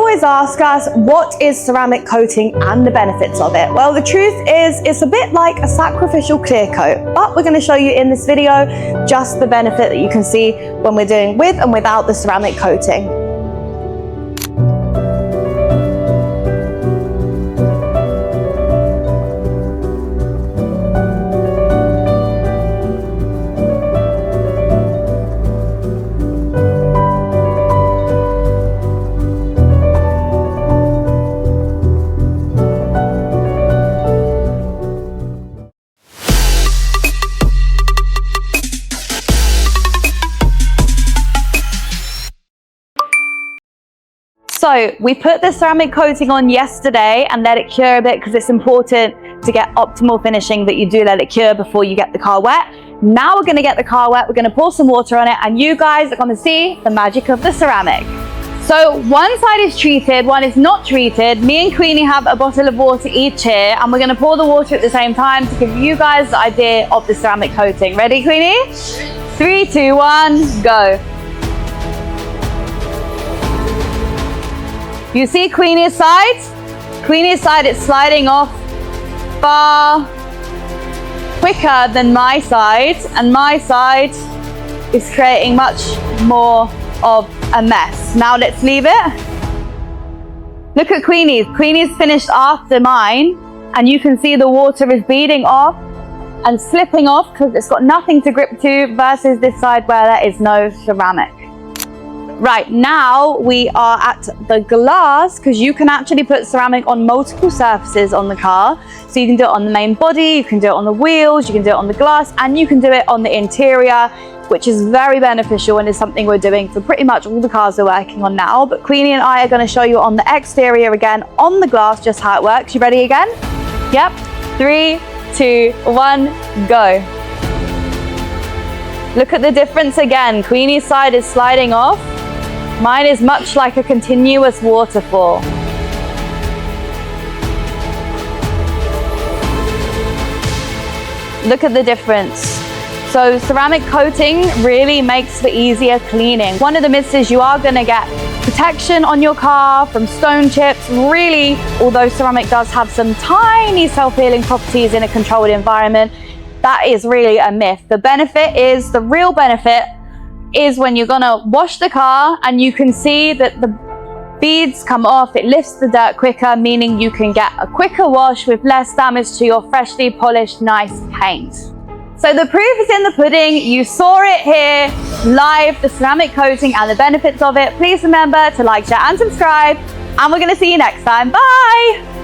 always ask us, what is ceramic coating and the benefits of it? Well, the truth is it's a bit like a sacrificial clear coat, but we're going to show you in this video just the benefit that you can see when we're doing with and without the ceramic coating. So we put the ceramic coating on yesterday and let it cure a bit because it's important to get optimal finishing that you do let it cure before you get the car wet. Now we're going to get the car wet, we're going to pour some water on it, and you guys are going to see the magic of the ceramic. So one side is treated, one is not treated. Me and Queenie have a bottle of water each here, and we're going to pour the water at the same time to give you guys the idea of the ceramic coating. Ready, Queenie? 3, 2, 1, go. You see Queenie's side? Queenie's side is sliding off far quicker than my side, and my side is creating much more of a mess. Now let's leave it. Look at Queenie's. Queenie's finished after mine, and you can see the water is beading off and slipping off because it's got nothing to grip to, versus this side where there is no ceramic. Right, now we are at the glass, because you can actually put ceramic on multiple surfaces on the car. So you can do it on the main body, you can do it on the wheels, you can do it on the glass, and you can do it on the interior, which is very beneficial and is something we're doing for pretty much all the cars we're working on now. But Queenie and I are going to show you on the exterior again, on the glass, just how it works. You ready again? Yep. 3, 2, 1, go. Look at the difference again. Queenie's side is sliding off. Mine is much like a continuous waterfall. Look at the difference. So ceramic coating really makes for easier cleaning. One of the myths is you are going to get protection on your car from stone chips. Really, although ceramic does have some tiny self-healing properties in a controlled environment, that is really a myth. The benefit is, the real benefit is when you're gonna wash the car and you can see that the beads come off, it lifts the dirt quicker, meaning you can get a quicker wash with less damage to your freshly polished, nice paint. So the proof is in the pudding. You saw it here live, the ceramic coating and the benefits of it. Please remember to like, share and subscribe, and we're gonna see you next time. Bye!